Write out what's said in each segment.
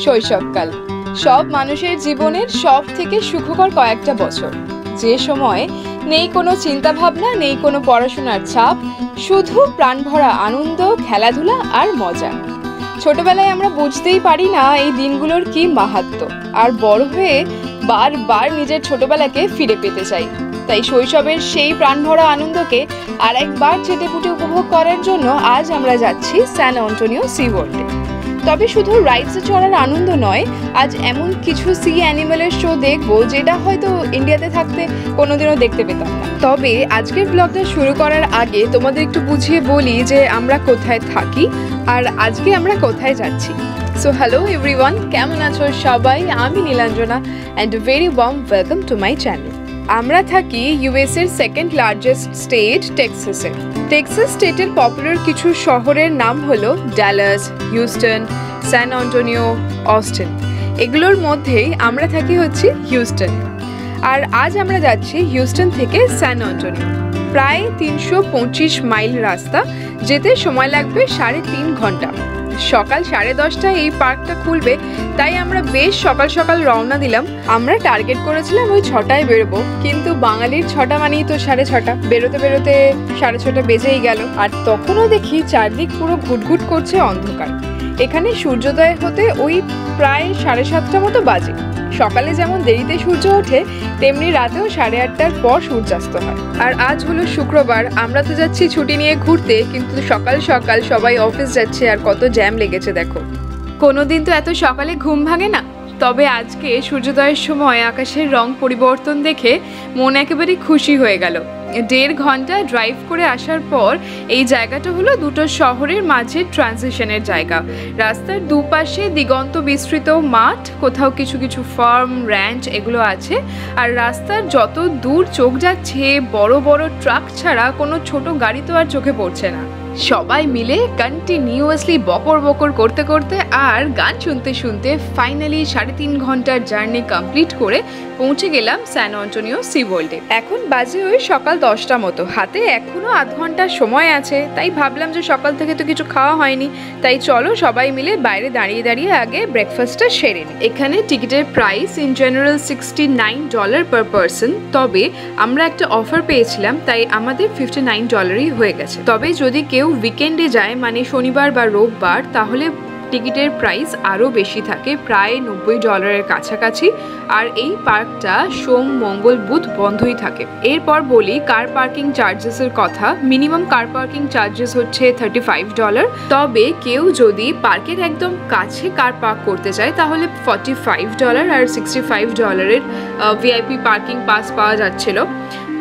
শৈশবকাল সব মানুষের জীবনের সব থেকে সুখকর কয়েকটা বছর, যে সময় নেই কোনো চিন্তা ভাবনা, নেই কোনো পড়াশোনার চাপ, শুধু প্রাণভরা আনন্দ, খেলাধুলা আর মজা। ছোটবেলায় আমরা বুঝতেই পারি না এই দিনগুলোর কি মাহাত্ম্য, আর বড় হয়ে বারবার নিজের ছোটবেলাকে ফিরে পেতে চাই। তাই শৈশবের সেই প্রাণভরা আনন্দকে আর একবার চেটেপুটে উপভোগ করার জন্য আজ আমরা যাচ্ছি স্যান অ্যান্টোনিও সি ওয়ার্ল্ডে। তবে শুধু রাইডসে চড়ার আনন্দ নয়, আজ এমন কিছু সি অ্যানিমেলের শো দেখবো যেটা হয়তো ইন্ডিয়াতে থাকতে কোনোদিনও দেখতে পেতাম না। তবে আজকের ব্লগটা শুরু করার আগে তোমাদের একটু বুঝিয়ে বলি যে আমরা কোথায় থাকি আর আজকে আমরা কোথায় যাচ্ছি। সো হ্যালো এভরিওয়ান, কেমন আছো সবাই? আমি Nilanjana and very warm welcome to my channel. আমরা থাকি ইউএস এর সেকেন্ড লার্জেস্ট স্টেট টেক্সাসে। টেক্সাস স্টেটের পপুলার কিছু শহরের নাম হলো ডালাস, হিউস্টন, স্যান অ্যান্টোনিও, অস্টিন। এগুলোর মধ্যেই আমরা থাকি হচ্ছে হিউস্টন। আর আজ আমরা যাচ্ছি হিউস্টন থেকে স্যান অ্যান্টোনিও। প্রায় 325 মাইল রাস্তা, যেতে সময় লাগবে 3.5 ঘন্টা। সকাল 10:30টায় এই পার্কটা খুলবে, তাই আমরা বেশ সকাল সকাল রওনা দিলাম। আমরা টার্গেট করেছিলাম ওই 6টায় বেরোবো, কিন্তু বাঙালির 6টা মানেই তো 6:30। বেরোতে বেরোতে 6:30 বেজেই গেল, আর তখনও দেখি চারদিক পুরো ঘুটঘুট করছে অন্ধকার। এখানে সূর্যোদয় হতে ওই প্রায় 7:30 মতো বাজে। সকালে যেমন দেরিতে সূর্য ওঠে, তেমনি রাতেও 8:30টার পর সূর্যাস্ত হয়। আর আজ হলো শুক্রবার, আমরা তো যাচ্ছি ছুটি নিয়ে ঘুরতে, কিন্তু সকাল সকাল সবাই অফিস যাচ্ছে আর কত জ্যাম লেগেছে দেখো। কোনোদিন তো এত সকালে ঘুম ভাঙে না, তবে আজকে সূর্যোদয়ের সময় আকাশের রং পরিবর্তন দেখে মন একেবারে খুশি হয়ে গেল। 1.5 ঘন্টা ড্রাইভ করে আসার পর এই জায়গাটা হলো দুটো শহরের মাঝে ট্রানজিশনের জায়গা। রাস্তার দুপাশে দিগন্ত বিস্তৃত মাঠ, কোথাও কিছু কিছু ফার্ম, র্যাঞ্চ এগুলো আছে। আর রাস্তার যত দূর চোখ যাচ্ছে, বড় বড় ট্রাক ছাড়া কোনো ছোট গাড়ি তো আর চোখে পড়ছে না। সবাই মিলে কন্টিনিউয়াসলি বকর বকর করতে করতে আর গান শুনতে শুনতে ফাইনালি 3.5 ঘন্টার জার্নি কমপ্লিট করে পৌঁছে গেলাম স্যান অ্যান্টোনিও সি ওয়ার্ল্ডে। এখন বাজে ওই সকাল 10টা মতো, হাতে এখনো আধ ঘন্টার সময় আছে। তাই ভাবলাম যে সকাল থেকে তো কিছু খাওয়া হয়নি, তাই চলো সবাই মিলে বাইরে দাঁড়িয়ে দাঁড়িয়ে আগে ব্রেকফাস্টটা সেরে নিই। এখানে টিকিটের price in general $69 per person, তবে আমরা একটা অফার পেয়েছিলাম তাই আমাদের $59 হয়ে গেছে। তবে যদি কেউ উইকেন্ডে যায়, মানে শনিবার বা রোববার, তাহলে টিকিটের প্রাইস আরও বেশি থাকে, প্রায় $90 কাছাকাছি। আর এই পার্কটা সোম, মঙ্গল, বুধ বন্ধই থাকে। এরপর বলি কার পার্কিং চার্জেসের কথা। মিনিমাম কার পার্কিং চার্জেস হচ্ছে $35। তবে কেউ যদি পার্কের একদম কাছে কার পার্ক করতে চায় তাহলে $45 আর $65 ভিআইপি পার্কিং পাস পাওয়া যাচ্ছিল।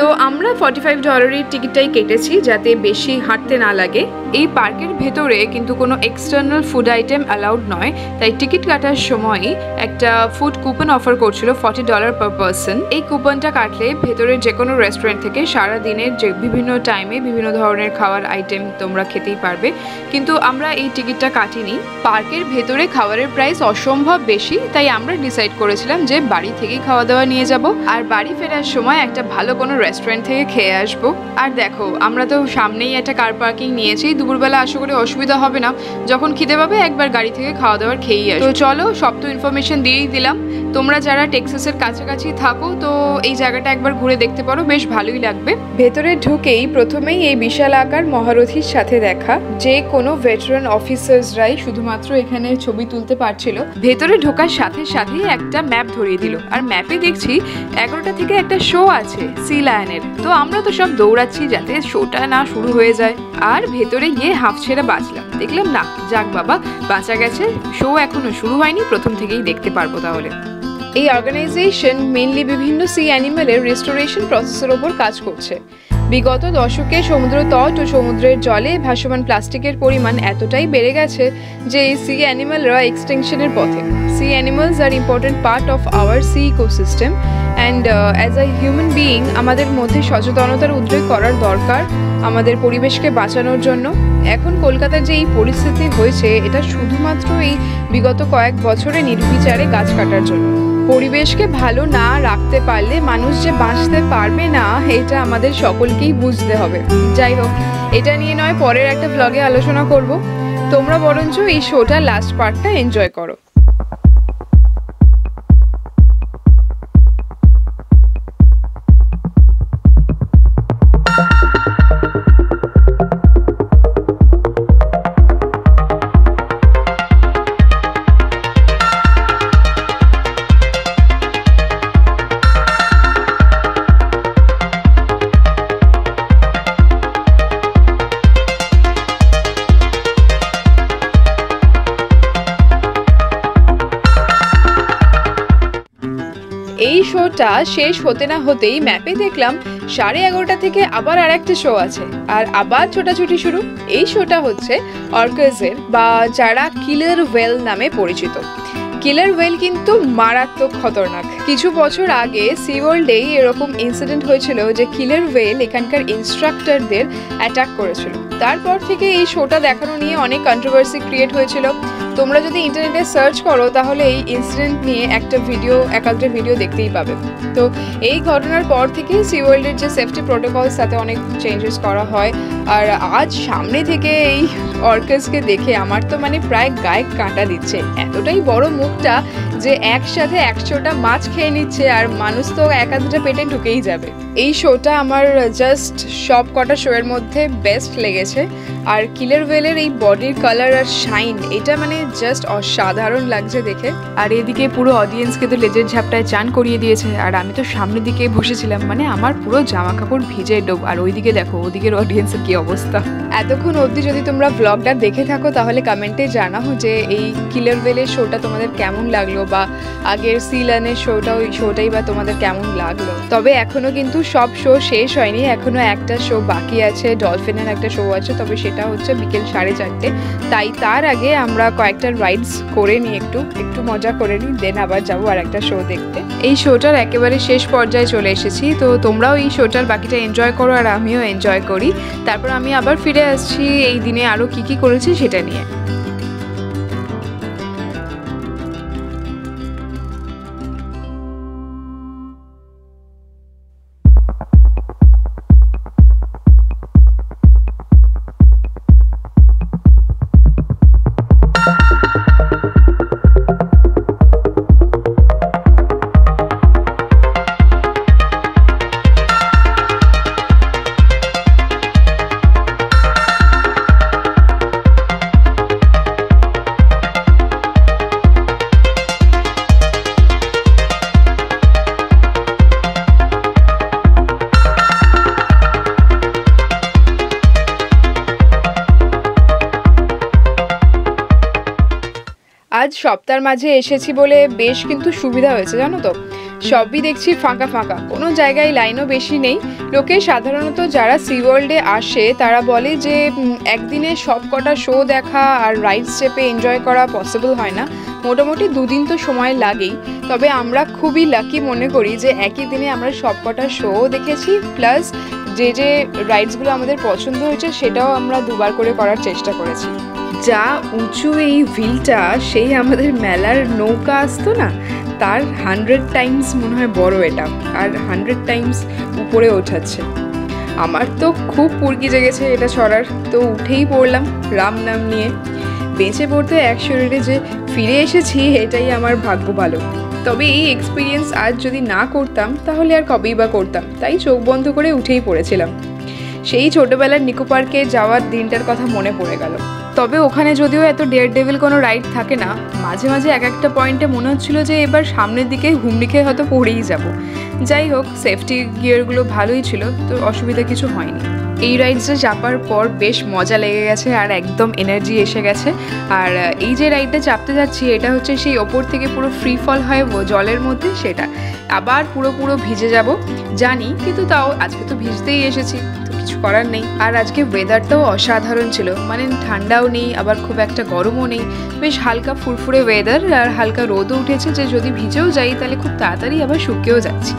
তো আমরা $45 টিকিটটাই কেটেছি, যাতে বেশি হাঁটতে না লাগে। এই পার্কের ভেতরে কিন্তু কোনো এক্সটার্নাল ফুড আইটেম অ্যালাউড নয়, তাই টিকিট কাটার সময়ই একটা ফুড কুপন অফার করছিল $40 পার পারসন। এই কুপনটা কাটলে ভেতরের যে কোনো রেস্টুরেন্ট থেকে সারা দিনের যে বিভিন্ন টাইমে বিভিন্ন ধরনের খাওয়ার আইটেম তোমরা খেতেই পারবে, কিন্তু আমরা এই টিকিটটা কাটিনি। পার্কের ভেতরে খাবারের প্রাইস অসম্ভব বেশি, তাই আমরা ডিসাইড করেছিলাম যে বাড়ি থেকেই খাওয়া দাওয়া নিয়ে যাব, আর বাড়ি ফেরার সময় একটা ভালো কোনো রেস্টুরেন্ট থেকে খেয়ে আসবো। আর দেখো, আমরা তো সামনেই একটা কার পার্কিং নিয়েছি, দুপুরবেলা আশা করি অসুবিধা হবে না। যখন খিদে পাবে একবার গাড়ি থেকে খাওয়া দাওয়ার খেয়েই আসবো। তো চলো, সব তো ইনফরমেশন দিয়েই দিলাম। তোমরা যারা টেক্সাসের কাছাকাছি থাকো তো এই জায়গাটা একবার ঘুরে দেখতে পারো, বেশ ভালোই লাগবে। ভেতরে ঢুকেই প্রথমেই এই বিশাল আকার মহারথীর সাথে দেখা। যে কোনো ভেটারান অফিসার্সরাই শুধুমাত্র এখানে ছবি তুলতে পারছিল। ভেতরে ঢোকার সাথে সাথেই একটা ম্যাপ ধরিয়ে দিল, আর ম্যাপে দেখছি 11টা থেকে একটা শো আছে সি লায়নের। তো আমরা তো সব দৌড়াচ্ছি যাতে শোটা না শুরু হয়ে যায়। আর ভেতরে গিয়ে হাঁফ ছেড়ে বাঁচলাম, দেখলাম না, যাক বাবা, বাঁচা গেছে, শো এখনো শুরু হয়নি, প্রথম থেকেই দেখতে পারবো। তাহলে এই অর্গানাইজেশন মেইনলি বিভিন্ন সি অ্যানিমেলের রেস্টোরেশন প্রসেসের ওপর কাজ করছে। বিগত দশকে সমুদ্র তট ও সমুদ্রের জলে ভাসমান প্লাস্টিকের পরিমাণ এতটাই বেড়ে গেছে যে এই সি অ্যানিমালরা এক্সটিংশনের পথে। Sea animals are important part of our sea ecosystem and as a human being আমাদের মধ্যে সচেতনতার উদ্রেক করার দরকার আমাদের পরিবেশকে বাঁচানোর জন্য। এখন কলকাতার যে এই পরিস্থিতি হয়েছে এটা শুধুমাত্র এই বিগত কয়েক বছরে নির্বিচারে গাছ কাটার জন্য। পরিবেশকে ভালো না রাখতে পারলে মানুষ যে বাঁচতে পারবে না এটা আমাদের সকলকেই বুঝতে হবে। যাই হোক, এটা নিয়ে নয় পরের একটা ব্লগে আলোচনা করব। তোমরা বরঞ্চ এই শোটার লাস্ট পার্টটা এনজয় করো। এই শোটা শেষ হতে না হতেই ম্যাপে দেখলাম 11:30 থেকে আবার আরেকটা শো আছে, আর আবার ছোটাছুটি শুরু। এই শোটা হচ্ছে অর্কাসের, বা যারা কিলার ওয়েল নামে পরিচিত। কিলার ওয়েল কিন্তু মারাত্মক খতরনাক। কিছু বছর আগে সি ওয়ার্ল্ডেই এরকম ইনসিডেন্ট হয়েছিল যে কিলার ওয়েল এখানকার ইনস্ট্রাক্টরদের অ্যাটাক করেছিল। তারপর থেকে এই শোটা দেখানো নিয়ে অনেক কন্ট্রোভার্সি ক্রিয়েট হয়েছিল। তোমরা যদি ইন্টারনেটে সার্চ করো তাহলে এই ইনসিডেন্ট নিয়ে একটা ভিডিও দেখতেই পাবে। তো এই ঘটনার পর থেকেই সি ওয়ার্ল্ডের যে সেফটি প্রোটোকলস তাতে অনেক চেঞ্জেস করা হয়। আর আজ সামনে থেকে এই অর্কাসকে দেখে আমার তো মানে প্রায় গায়ে কাঁটা দিচ্ছে। এতটাই বড় মুখটা যে একসাথে 100টা মাছ খেয়ে নিচ্ছে, আর মানুষ তো এক আধটা পেটে ঢুকেই যাবে। এই শোটা আমার জাস্ট সব কটা শোয়ের মধ্যে বেস্ট লেগেছে। আর কিলার ওয়েলের এই বডির কালার আর শাইন এটা মানে জাস্ট অসাধারণ লাগছে দেখে। আর এদিকে পুরো অডিয়েন্সকে তো লেজের ঝাপটায় চান করিয়ে দিয়েছে, আর আমি তো সামনের দিকে বসেছিলাম, মানে আমার পুরো জামা কাপড় ভিজে ডোব। আর ওইদিকে দেখো ওদিকের অডিয়েন্সের কি অবস্থা। এতক্ষণ অবধি যদি তোমরা ব্লগটা দেখে থাকো তাহলে কমেন্টে জানাও যে এই কিলার ওয়েলের শোটা তোমাদের কেমন লাগলো, বা আগের সিলানের শোটাই বা তোমাদের কেমন লাগলো। তবে এখনো কিন্তু সব শো শেষ হয়নি, এখনো একটা শো বাকি আছে। ডলফিনের একটা শো আছে, তবে সেটা হচ্ছে বিকেল 4:30। তাই তার আগে আমরা কয়েকটা রাইডস করে নিই, একটু মজা করে নিই, দেন আবার যাবো আর একটা শো দেখতে। এই শোটার একেবারে শেষ পর্যায়ে চলে এসেছি। তো তোমরাও এই শোটার বাকিটা এনজয় করো আর আমিও এনজয় করি। তারপর আমি আবার ফিরে আসছি এই দিনে আরো কি করেছি সেটা নিয়ে। আজ সপ্তাহের মাঝে এসেছি বলে বেশ কিন্তু সুবিধা হয়েছে, জানো তো। সবই দেখছি ফাঁকা ফাঁকা, কোনো জায়গায় লাইনও বেশি নেই। লোকে সাধারণত যারা সি ওয়ার্ল্ডে আসে তারা বলে যে একদিনে সব কটা শো দেখা আর রাইডস চেপে এনজয় করা পসিবল হয় না, মোটামুটি 2 দিন তো সময় লাগেই। তবে আমরা খুবই লাকি মনে করি যে একই দিনে আমরা সব কটা শো দেখেছি, প্লাস যে রাইডসগুলো আমাদের পছন্দ হয়েছে সেটাও আমরা 2বার করে করার চেষ্টা করেছি। যা উঁচু এই ভিলটা, সেই আমাদের মেলার নৌকা আসতো না তার 100 টাইমস মনে হয় বড় এটা, আর 100 টাইমস উপরে ওঠাচ্ছে। আমার তো খুব পুরকি জেগেছে এটা ছড়ার, তো উঠেই পড়লাম রাম নাম নিয়ে। বেঁচে পড়তে এক শরীরে যে ফিরে এসেছি এটাই আমার ভাগ্য ভালো। তবে এই এক্সপিরিয়েন্স আজ যদি না করতাম তাহলে আর কবেই বা করতাম, তাই চোখ বন্ধ করে উঠেই পড়েছিলাম। সেই ছোটবেলার নিকো পার্কে যাওয়ার দিনটার কথা মনে পড়ে গেল। তবে ওখানে যদিও এত ডেয়ার ডেভিল কোনো রাইড থাকে না, মাঝে মাঝে এক একটা পয়েন্টে মনে হচ্ছিলো যে এবার সামনের দিকে হুমড়ি খেয়ে হয়তো পড়েই যাব। যাই হোক, সেফটি গিয়ারগুলো ভালোই ছিল, তো অসুবিধা কিছু হয়নি। এই রাইডসে চাপার পর বেশ মজা লেগে গেছে আর একদম এনার্জি এসে গেছে। আর এই যে রাইডটা চাপতে যাচ্ছি এটা হচ্ছে সেই ওপর থেকে পুরো ফ্রি ফল হয় জলের মধ্যে, সেটা আবার পুরো ভিজে যাব জানি, কিন্তু তাও আজকে তো ভিজতেই এসেছি, কিছু করার নেই। আর আজকে ওয়েদারটাও অসাধারণ ছিল, মানে ঠান্ডাও নেই আবার খুব একটা গরমও নেই, বেশ হালকা ফুরফুরে ওয়েদার, আর হালকা রোদও উঠেছে যে যদি ভিজেও যাই তাহলে খুব তাড়াতাড়ি আবার শুকিয়েও যাচ্ছি।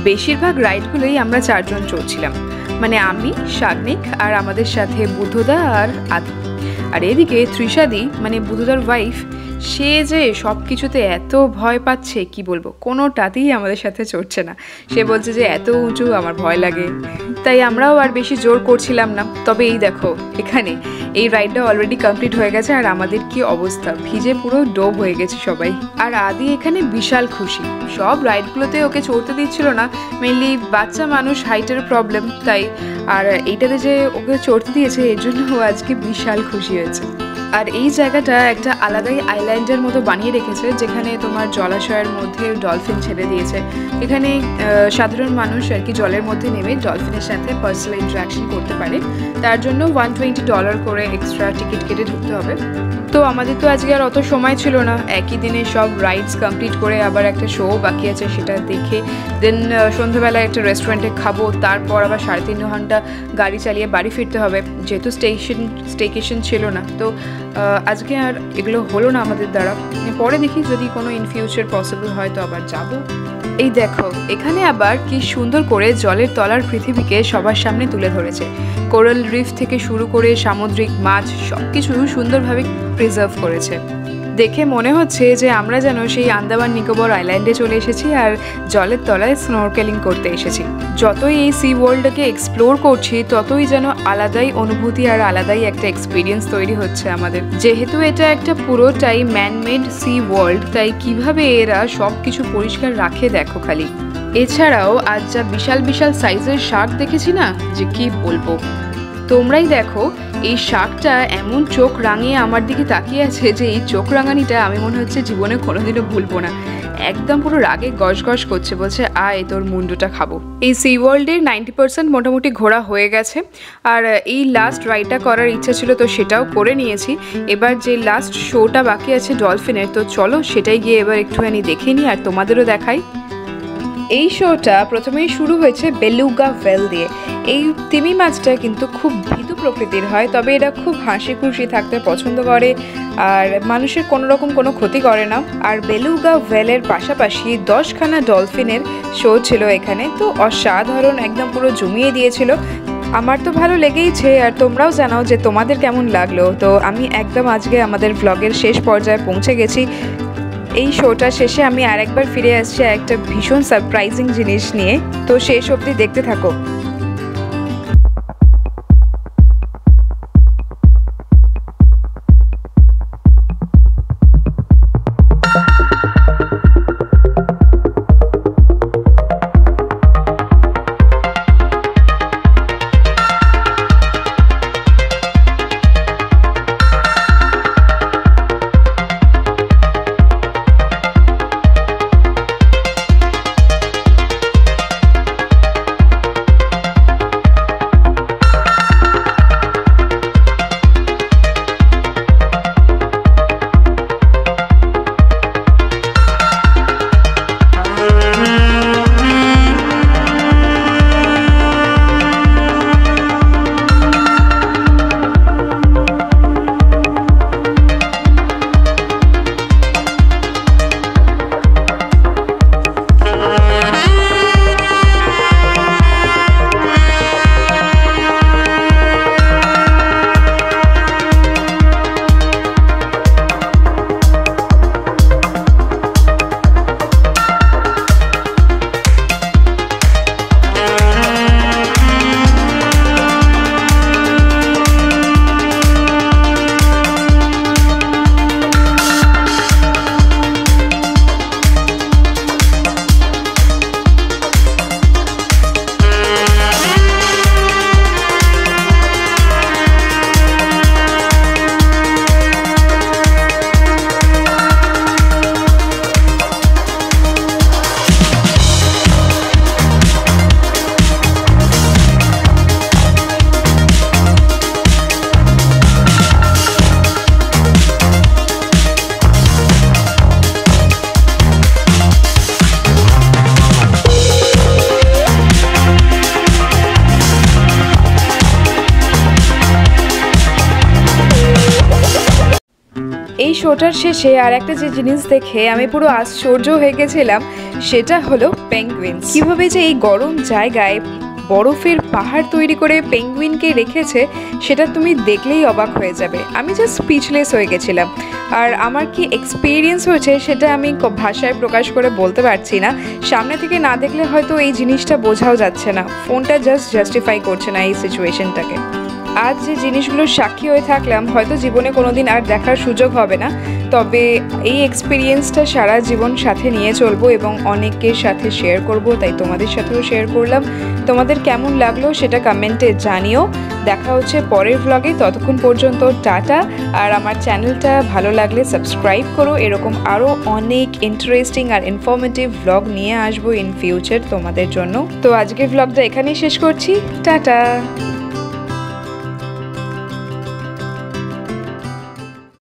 বেশিরভাগ রাইডগুলোই আমরা 4 জন চড়ছিলাম, মানে আমি, সাগ্নিক আর আমাদের সাথে বুদ্ধদা আর আদি। আর এদিকে তৃষাদি মানে বুদ্ধদার ওয়াইফ, সে যে সব কিছুতে এত ভয় পাচ্ছে কি বলবো, কোনোটাতেই আমাদের সাথে চড়ছে না। সে বলছে যে এত উঁচু আমার ভয় লাগে, তাই আমরাও আর বেশি জোর করছিলাম না। তবে এই দেখো এখানে এই রাইডটা অলরেডি কমপ্লিট হয়ে গেছে আর আমাদের কি অবস্থা, ভিজে পুরো ডোব হয়ে গেছে সবাই। আর আদি এখানে বিশাল খুশি, সব রাইডগুলোতে ওকে চড়তে দিচ্ছিল না, মেনলি বাচ্চা মানুষ, হাইটের প্রবলেম তাই, আর এইটাতে যে ওকে চড়তে দিয়েছে এর জন্য ও আজকে বিশাল খুশি হয়েছে। আর এই জায়গাটা একটা আলাদাই আইল্যান্ডের মতো বানিয়ে রেখেছে, যেখানে তোমার জলাশয়ের মধ্যে ডলফিন ছেড়ে দিয়েছে। এখানে সাধারণ মানুষ আর কি জলের মধ্যে নেমে ডলফিনের সাথে পার্সোনাল ইন্টারাকশন করতে পারে, তার জন্য $120 করে এক্সট্রা টিকিট কেটে ঢুকতে হবে। তো আমাদের তো আজকে আর অত সময় ছিল না, একই দিনে সব রাইডস কমপ্লিট করে আবার একটা শো বাকি আছে সেটা দেখে দেন সন্ধ্যাবেলায় একটা রেস্টুরেন্টে খাবো, তারপর আবার 3.5 ঘন্টা গাড়ি চালিয়ে বাড়ি ফিরতে হবে, যেহেতু স্টেকেশন ছিল না। তো আজকে আর এগুলো হলো না আমাদের দ্বারা, পরে দেখি যদি কোনো ইন ফিউচার পসিবল হয় তো আবার যাব। এই দেখো এখানে আবার কি সুন্দর করে জলের তলার পৃথিবীকে সবার সামনে তুলে ধরেছে, কোরাল রিফ থেকে শুরু করে সামুদ্রিক মাছ সব কিছু সুন্দরভাবে প্রিজার্ভ করেছে। দেখে মনে হচ্ছে যে আমরা যেন সেই আন্দামান নিকোবর আইল্যান্ডে চলে এসেছি আর জলের তলায় স্নোরকেলিং করতে এসেছি। যতই এই সি ওয়ার্ল্ডটাকে এক্সপ্লোর করছি ততই যেন আলাদাই অনুভূতি আর আলাদাই একটা এক্সপিরিয়েন্স তৈরি হচ্ছে আমাদের। যেহেতু এটা একটা পুরোটাই ম্যানমেড সি ওয়ার্ল্ড, তাই কিভাবে এরা সব কিছু পরিষ্কার রাখে দেখো খালি। এছাড়াও আজ যা বিশাল বিশাল সাইজের শার্ক দেখেছি না, যে কি বলবো। তোমরাই দেখো এই শার্কটা এমন চোখ রাঙিয়ে আমার দিকে তাকিয়ে আছে যে এই চোখ রাঙানিটা আমি মনে হচ্ছে জীবনে কোনোদিনও ভুলবো না। একদম পুরো রাগে গস করছে, বলছে আয় তোর মুন্ডুটা খাবো। এই সি ওয়ার্ল্ডের 90% মোটামুটি ঘোরা হয়ে গেছে, আর এই লাস্ট রাইডটা করার ইচ্ছা ছিল তো সেটাও করে নিয়েছি। এবার যে লাস্ট শোটা বাকি আছে ডলফিনের, তো চলো সেটাই গিয়ে এবার একটুখানি দেখে নিই আর তোমাদেরও দেখাই। এই শোটা প্রথমেই শুরু হয়েছে বেলুগা ভেল দিয়ে। এই তিমি মাছটা কিন্তু খুব ভীতু প্রকৃতির হয়, তবে এরা খুব হাসি খুশি থাকতে পছন্দ করে আর মানুষের কোনো রকম কোনো ক্ষতি করে না। আর বেলুগা ভেলের পাশাপাশি 10খানা ডলফিনের শো ছিল এখানে, তো অসাধারণ, একদম পুরো জমিয়ে দিয়েছিল। আমার তো ভালো লেগেইছে, আর তোমরাও জানাও যে তোমাদের কেমন লাগলো। তো আমি একদম আজকে আমাদের ভ্লগের শেষ পর্যায়ে পৌঁছে গেছি। এই শোটা শেষে আমি আরেকবার ফিরে আসছি একটা ভীষণ সারপ্রাইজিং জিনিস নিয়ে, তো শেষ অবধি দেখতে থাকো। শোটার শেষে আর একটা যে জিনিস দেখে আমি পুরো আশ্চর্য হয়ে গেছিলাম সেটা হলো পেঙ্গুইন। কিভাবে যে এই গরম জায়গায় বরফের পাহাড় তৈরি করে পেঙ্গুইনকে রেখেছে সেটা তুমি দেখলেই অবাক হয়ে যাবে। আমি জাস্ট স্পিচলেস হয়ে গেছিলাম। আর আমার কি এক্সপিরিয়েন্স হয়েছে সেটা আমি ভাষায় প্রকাশ করে বলতে পারছি না। সামনে থেকে না দেখলে হয়তো এই জিনিসটা বোঝাও যাচ্ছে না, ফোনটা জাস্ট জাস্টিফাই করছে না এই সিচুয়েশনটাকে। আজ যে জিনিসগুলোর সাক্ষী হয়ে থাকলাম হয়তো জীবনে কোনোদিন আর দেখার সুযোগ হবে না, তবে এই এক্সপিরিয়েন্সটা সারা জীবন সাথে নিয়ে চলবো এবং অনেকের সাথে শেয়ার করব, তাই তোমাদের সাথেও শেয়ার করলাম। তোমাদের কেমন লাগলো সেটা কমেন্টে জানিও। দেখা হচ্ছে পরের ভ্লগে, ততক্ষণ পর্যন্ত টাটা। আর আমার চ্যানেলটা ভালো লাগলে সাবস্ক্রাইব করো, এরকম আরও অনেক ইন্টারেস্টিং আর ইনফরমেটিভ ভ্লগ নিয়ে আসবো ইন ফিউচার তোমাদের জন্য। তো আজকের ভ্লগটা এখানেই শেষ করছি, টাটা।